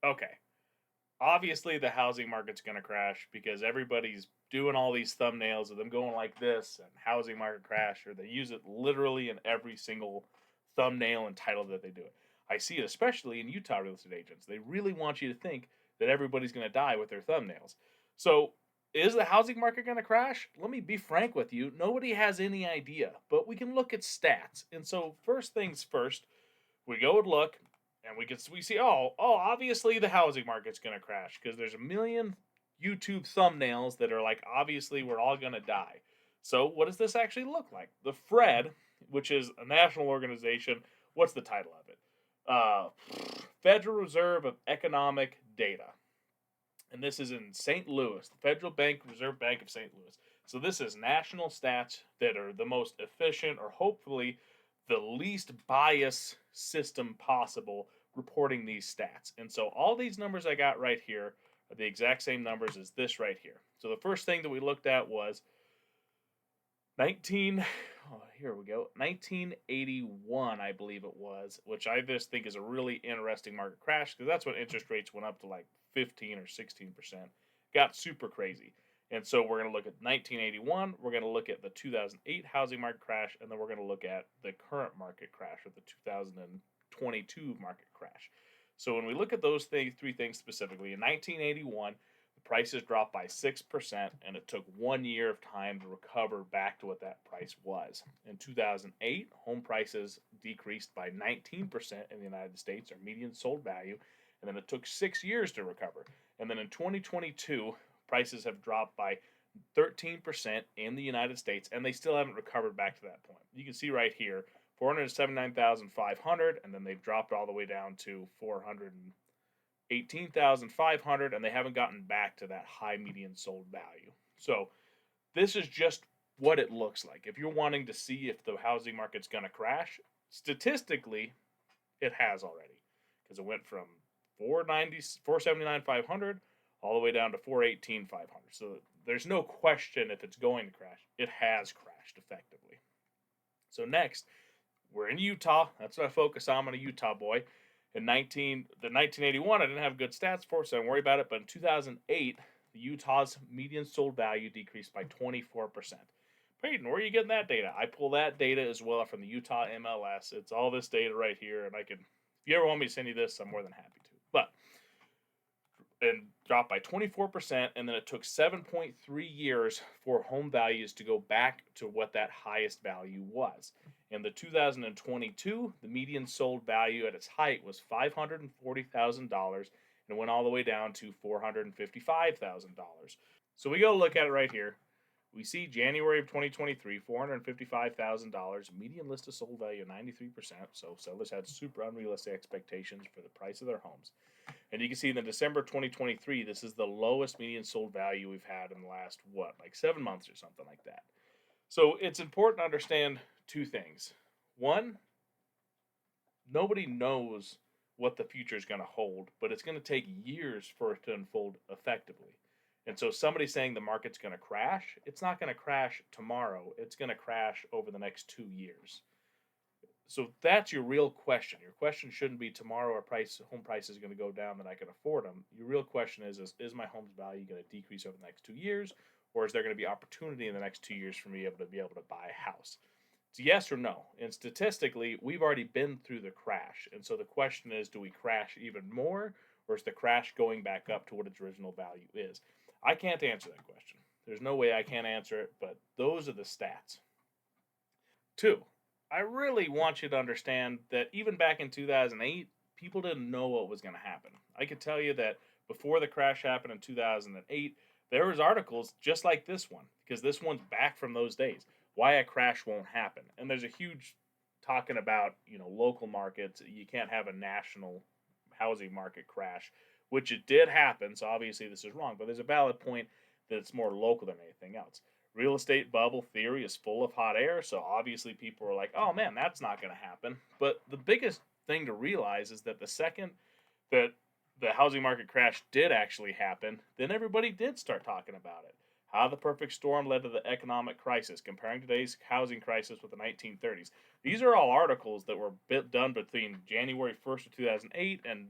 Okay. Obviously, the housing market's going to crash because everybody's doing all these thumbnails of them going like this and housing market crash, or they use it literally in every single thumbnail and title that they do it. I see it especially in Utah real estate agents. They really want you to think that everybody's going to die with their thumbnails. So, is the housing market going to crash? Let me be frank with you. Nobody has any idea, but we can look at stats. And so, first things first, we go and look, and we see, obviously the housing market's going to crash because there's a million YouTube thumbnails that are like, obviously we're all going to die. So what does this actually look like? The Fred, which is a national organization, what's the title of it? Federal Reserve of Economic Data, and this is in St. Louis, the Federal Bank Reserve Bank of St. Louis. So this is national stats that are the most efficient, or hopefully the least bias system possible, reporting these stats. And so all these numbers I got right here are the exact same numbers as this right here. So the first thing that we looked at was 1981, I believe it was, which I just think is a really interesting market crash because that's when interest rates went up to like 15 or 16%. Got super crazy. And so we're going to look at 1981, we're going to look at the 2008 housing market crash, and then we're going to look at the current market crash, or the 2022 market crash. So when we look at those three things specifically, in 1981, the prices dropped by 6%, and it took 1 year of time to recover back to what that price was. In 2008, home prices decreased by 19% in the United States, or median sold value, and then it took 6 years to recover. And then in 2022, prices have dropped by 13% in the United States, and they still haven't recovered back to that point. You can see right here, 479,500, and then they've dropped all the way down to 418,500, and they haven't gotten back to that high median sold value. So this is just what it looks like. If you're wanting to see if the housing market's going to crash, statistically, it has already, because it went from 479,500 all the way down to 418,500. So there's no question if it's going to crash. It has crashed effectively. So next, we're in Utah. That's what I focus on. I'm a Utah boy. In 1981, I didn't have good stats for, so I don't worry about it. But in 2008, the Utah's median sold value decreased by 24%. Paden, where are you getting that data? I pull that data as well from the Utah MLS. It's all this data right here, and if you ever want me to send you this, I'm more than happy to. But and dropped by 24%, and then it took 7.3 years for home values to go back to what that highest value was. In the 2022, the median sold value at its height was $540,000 and went all the way down to $455,000. So we go look at it right here. We see January of 2023, $455,000, median list of sold value of 93%. So sellers had super unrealistic expectations for the price of their homes. And you can see in the December 2023, this is the lowest median sold value we've had in the last, like 7 months or something like that. So it's important to understand two things. One, nobody knows what the future is going to hold, but it's going to take years for it to unfold effectively. And so somebody saying the market's going to crash, it's not going to crash tomorrow. It's going to crash over the next 2 years. So that's your real question. Your question shouldn't be tomorrow home price is going to go down that I can afford them. Your real question is my home's value going to decrease over the next 2 years, or is there going to be opportunity in the next 2 years for me to be able to buy a house? It's yes or no. And statistically, we've already been through the crash. And so the question is, do we crash even more, or is the crash going back up to what its original value is? I can't answer that question. There's no way I can answer it, but those are the stats. 2, I really want you to understand that even back in 2008, people didn't know what was going to happen. I could tell you that before the crash happened in 2008, there was articles just like this one, because this one's back from those days, why a crash won't happen. And there's a huge talking about, local markets. You can't have a national housing market crash, which it did happen. So obviously this is wrong, but there's a valid point that it's more local than anything else. Real estate bubble theory is full of hot air, so obviously people are like, oh man, that's not going to happen. But the biggest thing to realize is that the second that the housing market crash did actually happen, then everybody did start talking about it. How the perfect storm led to the economic crisis, comparing today's housing crisis with the 1930s. These are all articles that were done between January 1st of 2008 and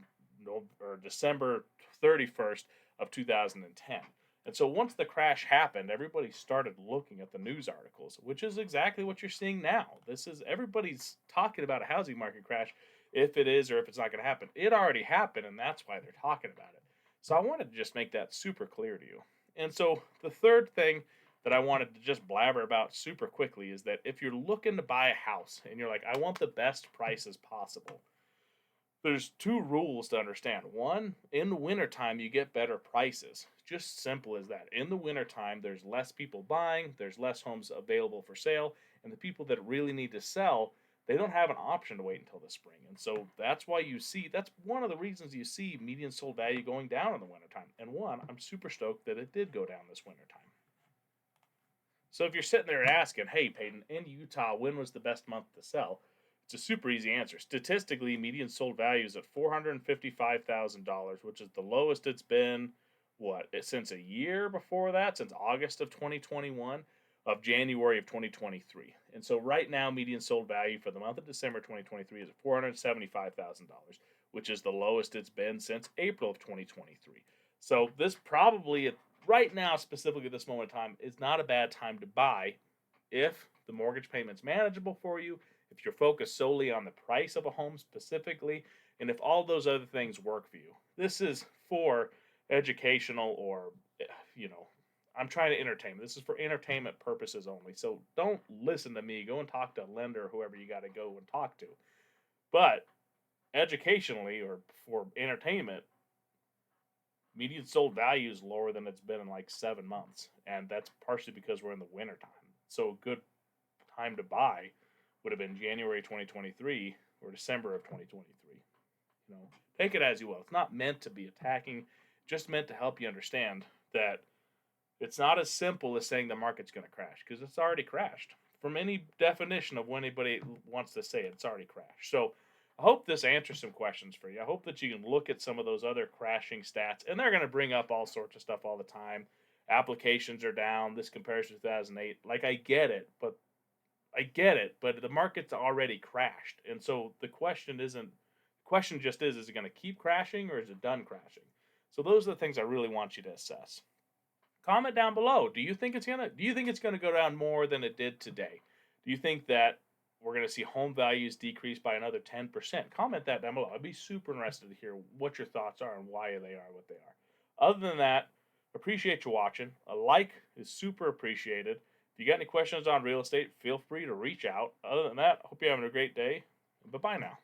December 31st of 2010. And so once the crash happened, everybody started looking at the news articles, which is exactly what you're seeing now. This is everybody's talking about a housing market crash, if it is or if it's not going to happen. It already happened, and that's why they're talking about it. So I wanted to just make that super clear to you. And so the third thing that I wanted to just blabber about super quickly is that if you're looking to buy a house and you're like, I want the best prices possible, there's two rules to understand. One, in the wintertime, you get better prices. Just simple as that. In the wintertime, there's less people buying, there's less homes available for sale, and the people that really need to sell, they don't have an option to wait until the spring. And so that's why that's one of the reasons you see median sold value going down in the wintertime. And one, I'm super stoked that it did go down this wintertime. So if you're sitting there asking, hey, Paden, in Utah, when was the best month to sell? It's a super easy answer. Statistically, median sold value is at $455,000, which is the lowest it's been, since a year before that, since August of 2021, of January of 2023. And so right now, median sold value for the month of December 2023 is at $475,000, which is the lowest it's been since April of 2023. So this probably, right now, specifically at this moment in time, is not a bad time to buy if the mortgage payment's manageable for you, if you're focused solely on the price of a home specifically, and if all those other things work for you. This is for educational or, I'm trying to entertain. This is for entertainment purposes only. So don't listen to me. Go and talk to a lender or whoever you got to go and talk to. But educationally or for entertainment, median sold value is lower than it's been in like 7 months. And that's partially because we're in the winter time. So a good time to buy would have been January 2023 or December of 2023. Take it as you will. It's not meant to be attacking, just meant to help you understand that it's not as simple as saying the market's going to crash, because it's already crashed. From any definition of when anybody wants to say it, it's already crashed. So I hope this answers some questions for you. I hope that you can look at some of those other crashing stats, and they're going to bring up all sorts of stuff all the time. Applications are down. This compares to 2008. Like, I get it, but the market's already crashed. And so the question just is it going to keep crashing or is it done crashing? So those are the things I really want you to assess. Comment down below. Do you think it's going to go down more than it did today? Do you think that we're going to see home values decrease by another 10%? Comment that down below. I'd be super interested to hear what your thoughts are and why they are what they are. Other than that, appreciate you watching. A like is super appreciated. If you got any questions on real estate, feel free to reach out. Other than that, I hope you're having a great day. Bye-bye now.